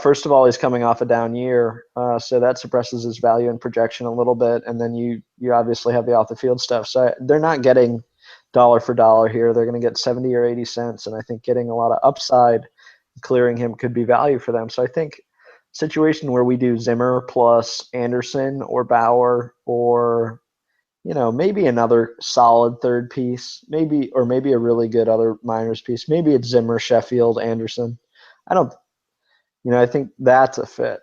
Speaker 2: First of all, he's coming off a down year, so that suppresses his value and projection a little bit. And then you obviously have the off the field stuff. So they're not getting dollar for dollar here. They're going to get 70 or 80 cents, and I think getting a lot of upside, clearing him could be value for them. So I think situation where we do Zimmer plus Anderson or Bauer or maybe another solid third piece, maybe a really good other minors piece. Maybe it's Zimmer, Sheffield, Anderson. I think that's a fit.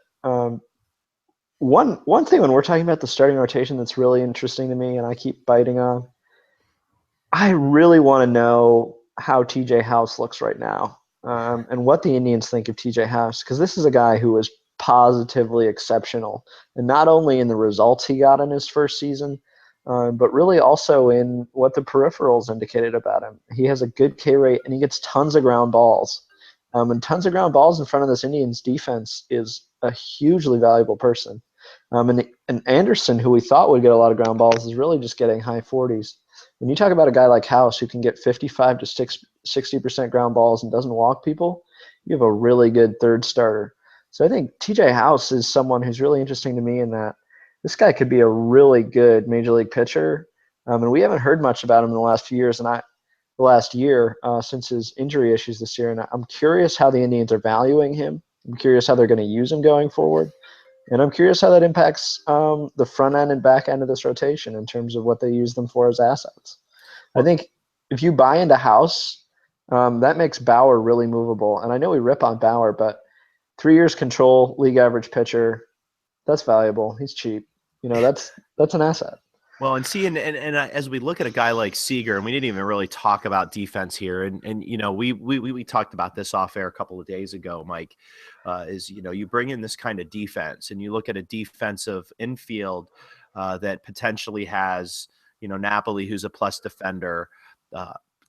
Speaker 2: One thing when we're talking about the starting rotation that's really interesting to me, and I keep biting on, I really want to know how TJ House looks right now, and what the Indians think of TJ House, because this is a guy who was positively exceptional, and not only in the results he got in his first season, but really also in what the peripherals indicated about him. He has a good K rate, and he gets tons of ground balls. And tons of ground balls in front of this Indians defense is a hugely valuable person. And Anderson, who we thought would get a lot of ground balls, is really just getting high 40s. When you talk about a guy like House who can get 55 to 60% ground balls and doesn't walk people, you have a really good third starter. So I think TJ House is someone who's really interesting to me in that this guy could be a really good major league pitcher. And we haven't heard much about him in the last few years, since his injury issues this year. And I'm curious how the Indians are valuing him. I'm curious how they're going to use him going forward. And I'm curious how that impacts the front end and back end of this rotation in terms of what they use them for as assets. I think if you buy into House, that makes Bauer really movable. And I know we rip on Bauer, but 3 years control, league average pitcher, that's valuable. He's cheap. That's an asset.
Speaker 1: Well, and as we look at a guy like Seager, and we didn't even really talk about defense here, and we talked about this off air a couple of days ago, Mike, you bring in this kind of defense, and you look at a defensive infield that potentially has Napoli, who's a plus defender,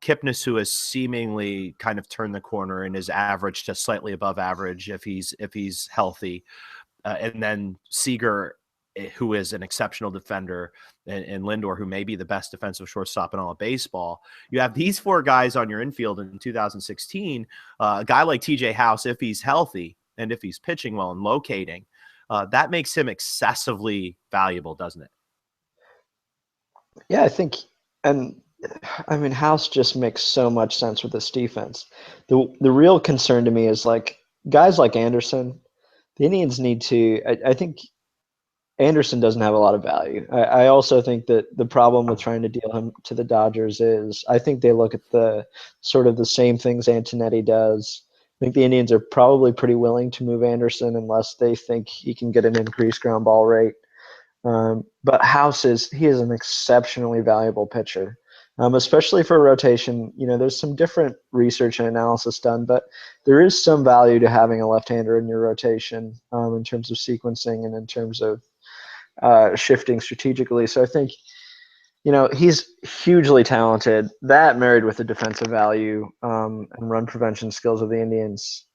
Speaker 1: Kipnis, who has seemingly kind of turned the corner and is average to slightly above average if he's healthy, and then Seager, who is an exceptional defender, and Lindor, who may be the best defensive shortstop in all of baseball. You have these four guys on your infield in 2016. A guy like TJ House, if he's healthy and if he's pitching well and locating, that makes him excessively valuable, doesn't it?
Speaker 2: Yeah, I think, and I mean, House just makes so much sense with this defense. The real concern to me is like guys like Anderson. The Indians need to. I think Anderson doesn't have a lot of value. I also think that the problem with trying to deal him to the Dodgers is I think they look at the sort of the same things Antonetti does. I think the Indians are probably pretty willing to move Anderson unless they think he can get an increased ground ball rate. But House is an exceptionally valuable pitcher, especially for rotation. There's some different research and analysis done, but there is some value to having a left-hander in your rotation in terms of sequencing and in terms of shifting strategically. So I think, he's hugely talented. That married with the defensive value and run prevention skills of the Indians,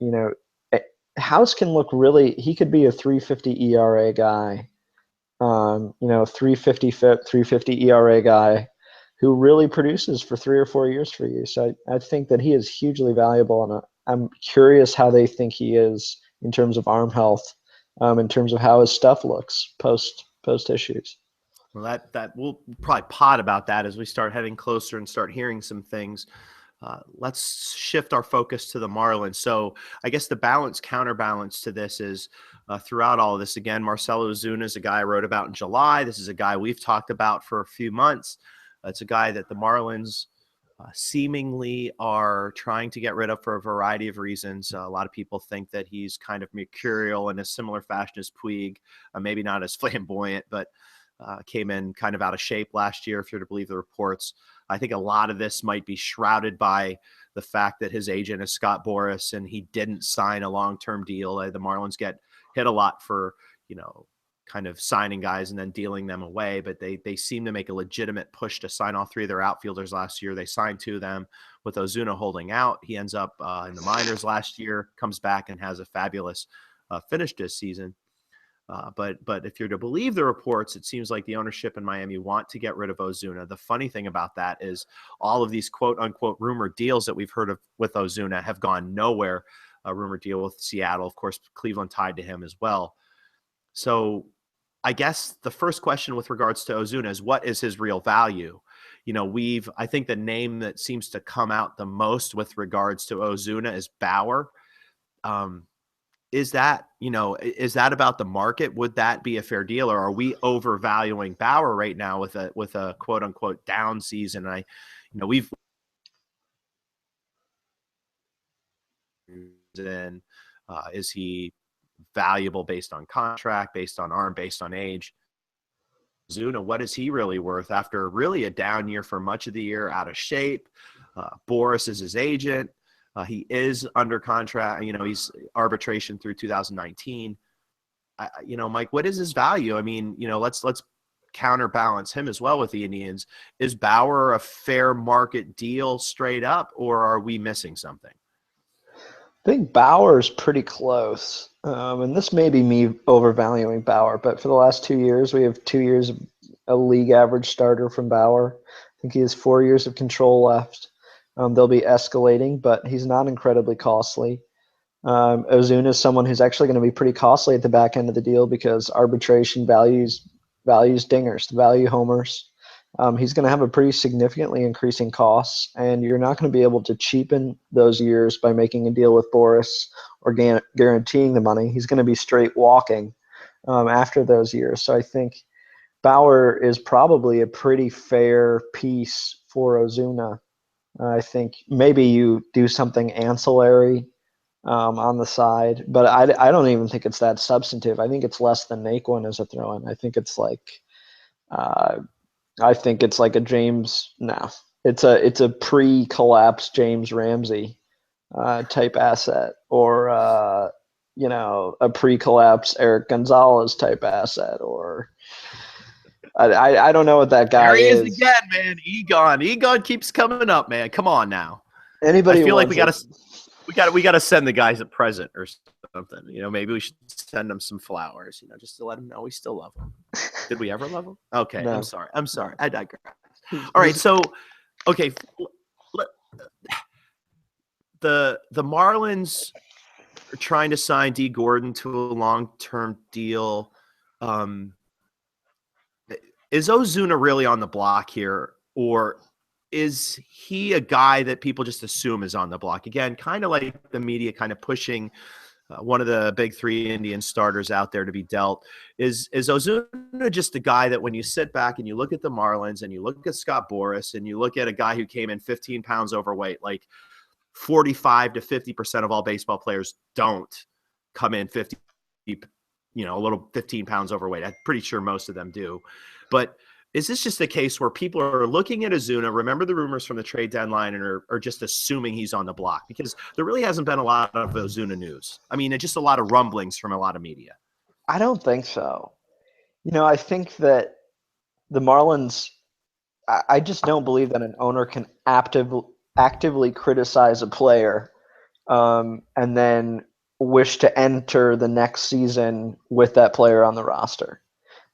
Speaker 2: House can look he could be a 350 ERA guy, 350 ERA guy who really produces for 3 or 4 years for you. So I think that he is hugely valuable, and I'm curious how they think he is in terms of arm health, in terms of how his stuff looks post issues.
Speaker 1: Well, that we'll probably pod about that as we start heading closer and start hearing some things. Let's shift our focus to the Marlins. So I guess the counterbalance to this is throughout all of this, again, Marcell Ozuna is a guy I wrote about in July. This is a guy we've talked about for a few months. It's a guy that the Marlins seemingly are trying to get rid of for a variety of reasons. A lot of people think that he's kind of mercurial in a similar fashion as Puig, maybe not as flamboyant, but came in kind of out of shape last year, if you're to believe the reports. I think a lot of this might be shrouded by the fact that his agent is Scott Boras and he didn't sign a long-term deal. The Marlins get hit a lot for, kind of signing guys and then dealing them away, but they seem to make a legitimate push to sign all three of their outfielders last year. They signed 2 of them with Ozuna holding out. He ends up in the minors last year, comes back and has a fabulous finish this season. But if you're to believe the reports, it seems like the ownership in Miami want to get rid of Ozuna. The funny thing about that is all of these quote unquote rumored deals that we've heard of with Ozuna have gone nowhere. A rumored deal with Seattle, of course, Cleveland tied to him as well. So I guess the first question with regards to Ozuna is what is his real value? I think the name that seems to come out the most with regards to Ozuna is Bauer. Is that about the market? Would that be a fair deal, or are we overvaluing Bauer right now with a quote unquote down season? We've is he valuable based on contract, based on arm, based on age? Ozuna, what is he really worth after really a down year for much of the year, out of shape? Boras is his agent. He is under contract. He's arbitration through 2019. Mike, what is his value? I mean, let's counterbalance him as well with the Indians. Is Bauer a fair market deal straight up, or are we missing something?
Speaker 2: I think Bauer's pretty close. And this may be me overvaluing Bauer, but for the last 2 years, we have 2 years of a league average starter from Bauer. I think he has 4 years of control left. They'll be escalating, but he's not incredibly costly. Ozuna is someone who's actually going to be pretty costly at the back end of the deal because arbitration values dingers, value homers. He's going to have a pretty significantly increasing costs, and you're not going to be able to cheapen those years by making a deal with Boras or guaranteeing the money. He's going to be straight walking. after those years. So I think Bauer is probably a pretty fair piece for Ozuna. I think maybe you do something ancillary on the side, but I don't even think it's that substantive. I think it's less than Naquin as a throw-in. Uh, I think it's like a James. No, it's a pre-collapse James Ramsey type asset, or a pre-collapse Eric Gonzalez type asset, or I don't know what that guy
Speaker 1: There he is
Speaker 2: is.
Speaker 1: again, man. Egon keeps coming up, man. Come on now.
Speaker 2: Anybody
Speaker 1: I feel like
Speaker 2: wants it.
Speaker 1: we gotta send the guys a present or something. Maybe we should send them some flowers. Just to let them know we still love them. Did we ever love them? Okay,
Speaker 2: No.
Speaker 1: I'm sorry. I digress. All right, so okay, the Marlins are trying to sign D. Gordon to a long-term deal. Is Ozuna really on the block here, or is he a guy that people just assume is on the block? Again, kind of like the media kind of pushing one of the big three Indian starters out there to be dealt. Is Ozuna just a guy that when you sit back and you look at the Marlins and you look at Scott Boras and you look at a guy who came in 15 pounds overweight, like 45 to 50% of all baseball players don't come in 50, a little 15 pounds overweight. I'm pretty sure most of them do. But is this just a case where people are looking at Ozuna, remember the rumors from the trade deadline, and are just assuming he's on the block? Because there really hasn't been a lot of Ozuna news. I mean, it's just a lot of rumblings from a lot of media.
Speaker 2: I don't think so. I think that the Marlins, I just don't believe that an owner can actively criticize a player and then wish to enter the next season with that player on the roster.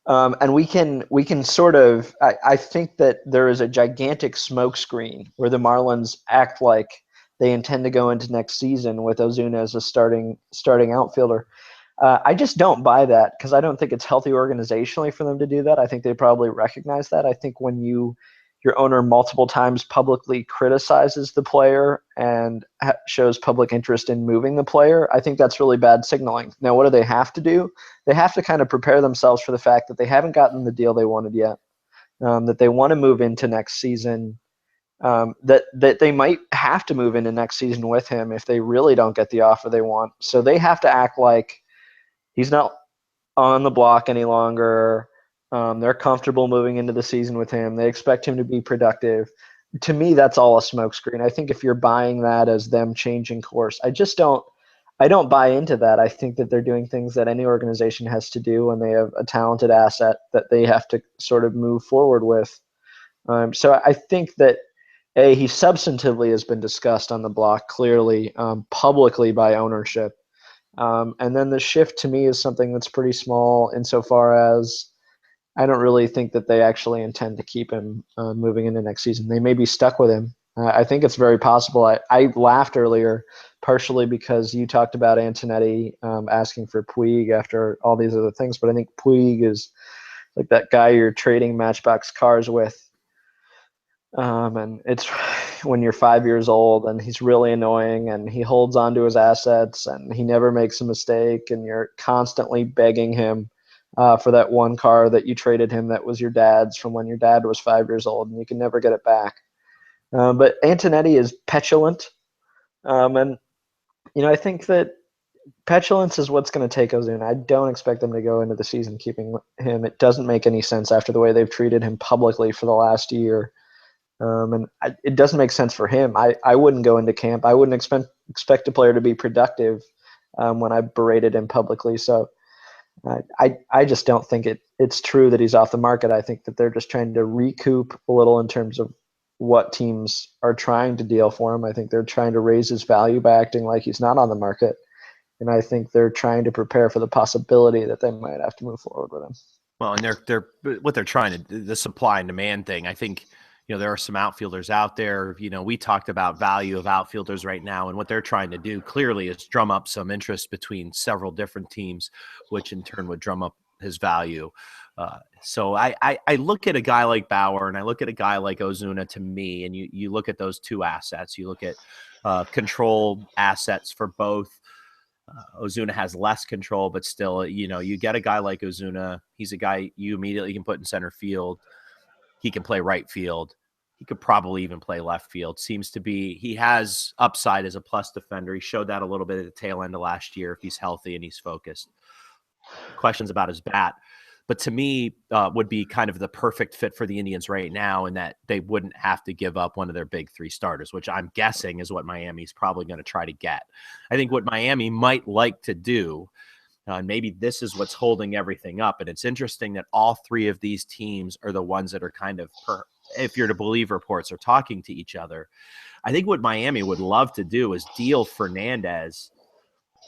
Speaker 2: And we can sort of, I think that there is a gigantic smokescreen where the Marlins act like they intend to go into next season with Ozuna as a starting outfielder. I just don't buy that, because I don't think it's healthy organizationally for them to do that. I think they probably recognize that. I think when your owner multiple times publicly criticizes the player and shows public interest in moving the player, I think that's really bad signaling. Now, what do they have to do? They have to kind of prepare themselves for the fact that they haven't gotten the deal they wanted yet, that they want to move into next season, that they might have to move into next season with him if they really don't get the offer they want. So they have to act like he's not on the block any longer. They're comfortable moving into the season with him. They expect him to be productive. To me, that's all a smokescreen. I think if you're buying that as them changing course, I don't buy into that. I think that they're doing things that any organization has to do when they have a talented asset that they have to sort of move forward with. So I think that he substantively has been discussed on the block clearly, publicly by ownership. And then the shift to me is something that's pretty small insofar as I don't really think that they actually intend to keep him moving into next season. They may be stuck with him. I think it's very possible. I laughed earlier, partially because you talked about Antonetti asking for Puig after all these other things, but I think Puig is like that guy you're trading Matchbox cars with. And it's when you're 5 years old and he's really annoying and he holds on to his assets and he never makes a mistake, and you're constantly begging him for that one car that you traded him that was your dad's from when your dad was 5 years old, and you can never get it back. But Antonetti is petulant. And I think that petulance is what's going to take Ozuna. I don't expect them to go into the season keeping him. It doesn't make any sense after the way they've treated him publicly for the last year. It doesn't make sense for him. I wouldn't go into camp. I wouldn't expect a player to be productive when I berated him publicly. So I just don't think it's true that he's off the market. I think that they're just trying to recoup a little in terms of what teams are trying to deal for him. I think they're trying to raise his value by acting like he's not on the market. And I think they're trying to prepare for the possibility that they might have to move forward with him.
Speaker 1: Well, and they're what they're trying to do, the supply and demand thing. I think there are some outfielders out there. We talked about value of outfielders right now, and what they're trying to do clearly is drum up some interest between several different teams, which in turn would drum up his value. So I look at a guy like Bauer and I look at a guy like Ozuna, to me, and you look at those two assets. You look at controlled assets for both. Ozuna has less control, but still, you get a guy like Ozuna. He's a guy you immediately can put in center field. He can play right field. He could probably even play left field. He has upside as a plus defender. He showed that a little bit at the tail end of last year if he's healthy and he's focused. Questions about his bat. But to me, would be kind of the perfect fit for the Indians right now, in that they wouldn't have to give up one of their big three starters, which I'm guessing is what Miami's probably going to try to get. I think what Miami might like to do, and maybe this is what's holding everything up, and it's interesting that all three of these teams are the ones that are kind of, if you're to believe reports, are talking to each other. I think what Miami would love to do is deal Fernandez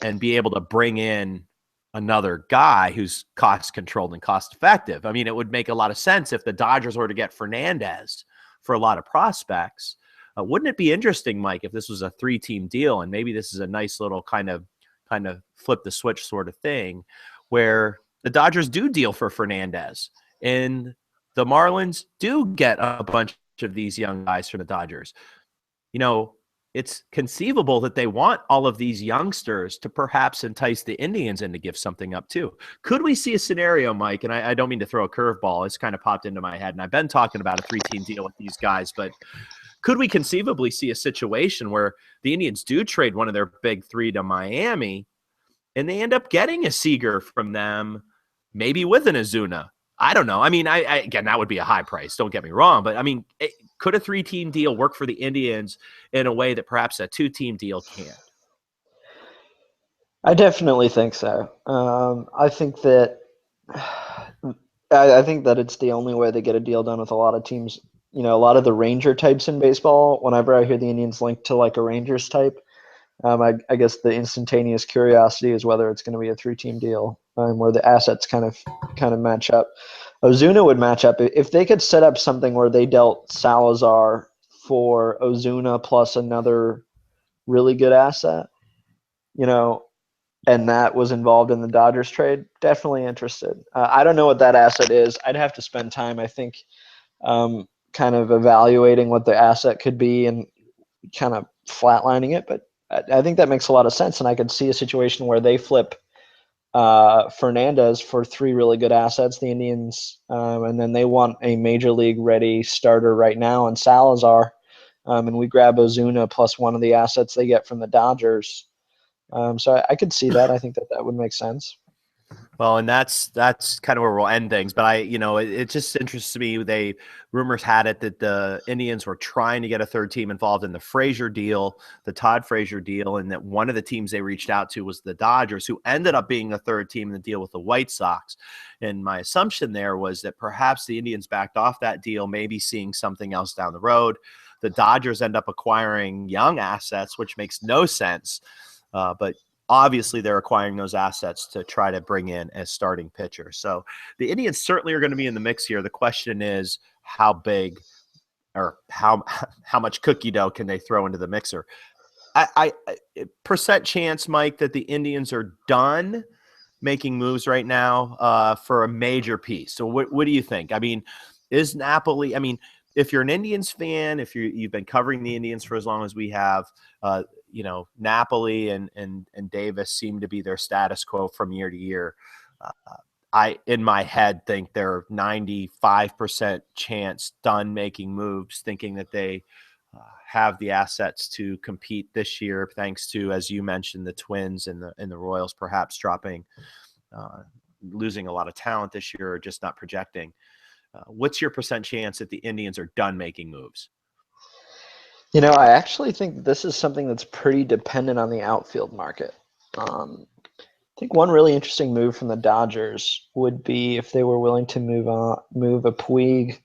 Speaker 1: and be able to bring in another guy who's cost controlled and cost effective. I mean, it would make a lot of sense if the Dodgers were to get Fernandez for a lot of prospects. Wouldn't it be interesting, Mike, if this was a 3-team deal, and maybe this is a nice little kind of flip the switch sort of thing, where the Dodgers do deal for Fernandez and the Marlins do get a bunch of these young guys from the Dodgers? It's conceivable that they want all of these youngsters to perhaps entice the Indians in to give something up too. Could we see a scenario, Mike, and I don't mean to throw a curveball, it's kind of popped into my head, and I've been talking about a 3-team deal with these guys, but could we conceivably see a situation where the Indians do trade one of their big three to Miami and they end up getting a Seager from them, maybe with an Ozuna? I don't know. I mean, again, that would be a high price. Don't get me wrong. But, I mean, could a 3-team deal work for the Indians in a way that perhaps a 2-team deal can't?
Speaker 2: I definitely think so. I think that it's the only way to get a deal done with a lot of teams. A lot of the Ranger types in baseball, whenever I hear the Indians linked to like a Rangers type, I guess the instantaneous curiosity is whether it's going to be a 3-team deal, where the assets kind of match up. Ozuna would match up if they could set up something where they dealt Salazar for Ozuna plus another really good asset, and that was involved in the Dodgers trade. Definitely interested. I don't know what that asset is. I'd have to spend time, I think, kind of evaluating what the asset could be and kind of flatlining it, but I think that makes a lot of sense, and I could see a situation where they flip Fernandez for 3 really good assets, the Indians, and then they want a major league ready starter right now in Salazar, and we grab Ozuna plus one of the assets they get from the Dodgers. So I could see that. I think that would make sense.
Speaker 1: Well, and that's kind of where we'll end things. But it just interests me. Rumors had it that the Indians were trying to get a 3rd team involved in the Fraser deal, the Todd Fraser deal, and that one of the teams they reached out to was the Dodgers, who ended up being the 3rd team in the deal with the White Sox. And my assumption there was that perhaps the Indians backed off that deal, maybe seeing something else down the road. The Dodgers end up acquiring young assets, which makes no sense. But obviously, they're acquiring those assets to try to bring in as starting pitcher. So the Indians certainly are going to be in the mix here. The question is how big or how much cookie dough can they throw into the mixer? I percent chance, Mike, that the Indians are done making moves right now for a major piece. So what do you think? I mean, is Napoli – I mean, if you're an Indians fan, if you've been covering the Indians for as long as we have, Napoli and Davis seem to be their status quo from year to year. I, in my head, think they're 95% chance done making moves, thinking that they have the assets to compete this year, thanks to, as you mentioned, the Twins and the Royals perhaps losing a lot of talent this year or just not projecting. What's your percent chance that the Indians are done making moves?
Speaker 2: I actually think this is something that's pretty dependent on the outfield market. I think one really interesting move from the Dodgers would be if they were willing to move a Puig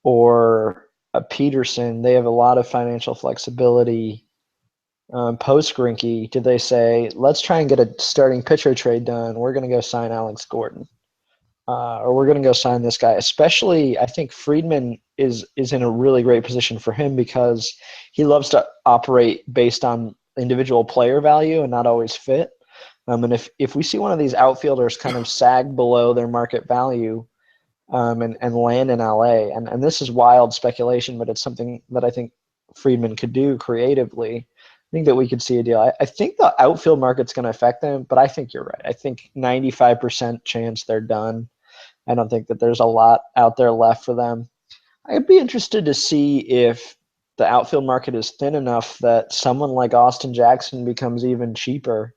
Speaker 2: or a Peterson. They have a lot of financial flexibility. Post Greinke, did they say, let's try and get a starting pitcher trade done? We're going to go sign Alex Gordon. Or we're going to go sign this guy. Especially, I think Friedman is in a really great position for him because he loves to operate based on individual player value and not always fit. And if we see one of these outfielders kind of sag below their market value and land in LA, and this is wild speculation, but it's something that I think Friedman could do creatively. think that we could see a deal. I think the outfield market's going to affect them, but I think you're right. I think 95% chance they're done. I don't think that there's a lot out there left for them. I'd be interested to see if the outfield market is thin enough that someone like Austin Jackson becomes even cheaper.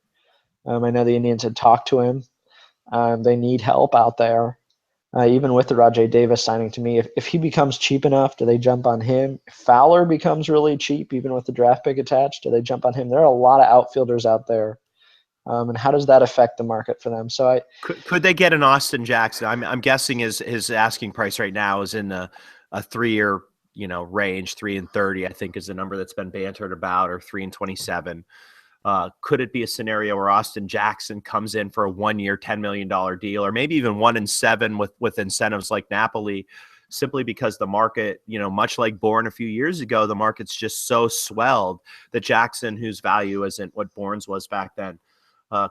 Speaker 2: I know the Indians had talked to him. They need help out there. Even with the Rajay Davis signing, to me, if he becomes cheap enough, do they jump on him? If Fowler becomes really cheap, even with the draft pick attached, do they jump on him? There are a lot of outfielders out there. And how does that affect the market for them? So
Speaker 1: could they get an Austin Jackson? I'm guessing his asking price right now is in a 3-year range. 3 and 30, I think, is the number that's been bantered about, or 3 and 27. Could it be a scenario where Austin Jackson comes in for a 1-year, $10 million deal, or maybe even 1 and 7 with incentives like Napoli, simply because the market, much like Bourne a few years ago, the market's just so swelled that Jackson, whose value isn't what Bourne's was back then,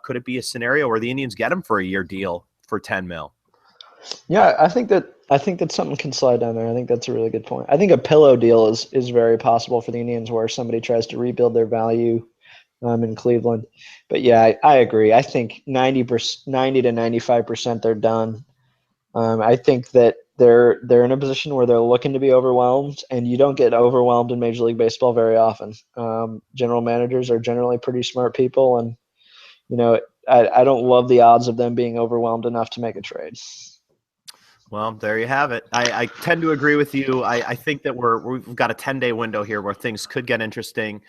Speaker 1: could it be a scenario where the Indians get him for a year deal for 10 mil?
Speaker 2: Yeah, I think that something can slide down there. I think that's a really good point. I think a pillow deal is very possible for the Indians, where somebody tries to rebuild their value in Cleveland. But yeah, I agree. I think 90 to 95% they're done. I think that they're in a position where they're looking to be overwhelmed, and you don't get overwhelmed in Major League Baseball very often. General managers are generally pretty smart people, and I don't love the odds of them being overwhelmed enough to make a trade.
Speaker 1: Well, there you have it. I tend to agree with you. I think that we've got a 10-day window here where things could get interesting.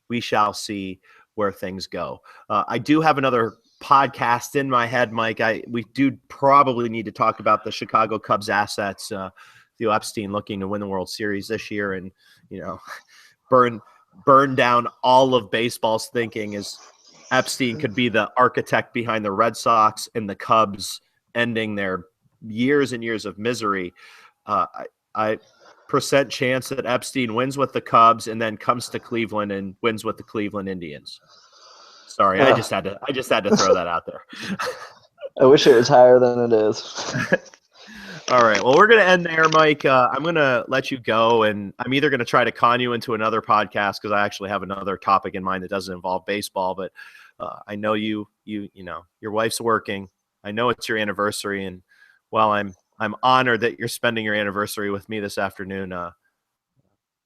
Speaker 1: We shall see where things go. I do have another podcast in my head, Mike. We do probably need to talk about the Chicago Cubs assets. Theo Epstein looking to win the World Series this year, and burn down all of baseball's thinking is Epstein could be the architect behind the Red Sox and the Cubs ending their years and years of misery. I percent chance that Epstein wins with the Cubs and then comes to Cleveland and wins with the Cleveland Indians. Sorry, I just had to throw that out there.
Speaker 2: I wish it was higher than it is.
Speaker 1: All right. Well, we're going to end there, Mike. I'm going to let you go, and I'm either going to try to con you into another podcast because I actually have another topic in mind that doesn't involve baseball. But I know your wife's working. I know it's your anniversary, and while I'm honored that you're spending your anniversary with me this afternoon,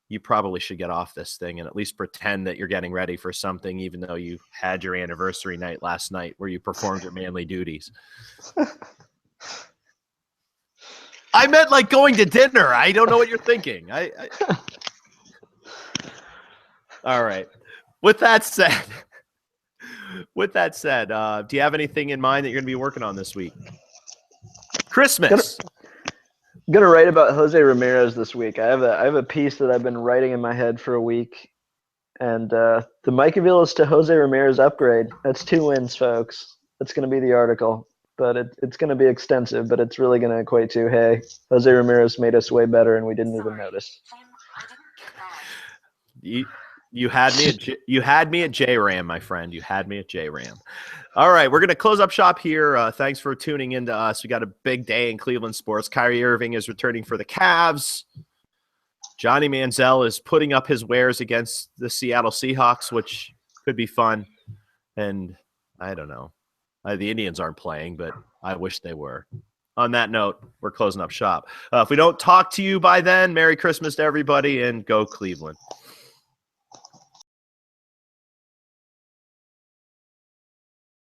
Speaker 1: you probably should get off this thing and at least pretend that you're getting ready for something, even though you had your anniversary night last night where you performed your manly duties. I meant like going to dinner. I don't know what you're thinking. All right. With that said, do you have anything in mind that you're going to be working on this week? Christmas.
Speaker 2: I'm gonna write about Jose Ramirez this week. I have a piece that I've been writing in my head for a week, and the Mike Aviles to Jose Ramirez upgrade. That's 2 wins, folks. That's gonna be the article, but it's gonna be extensive. But it's really gonna equate to, hey, Jose Ramirez made us way better, and we didn't even notice.
Speaker 1: You had me at J-Ram, my friend. You had me at J-Ram. All right, we're going to close up shop here. Thanks for tuning in to us. We got a big day in Cleveland sports. Kyrie Irving is returning for the Cavs. Johnny Manziel is putting up his wares against the Seattle Seahawks, which could be fun. And I don't know. The Indians aren't playing, but I wish they were. On that note, we're closing up shop. If we don't talk to you by then, Merry Christmas to everybody, and go Cleveland.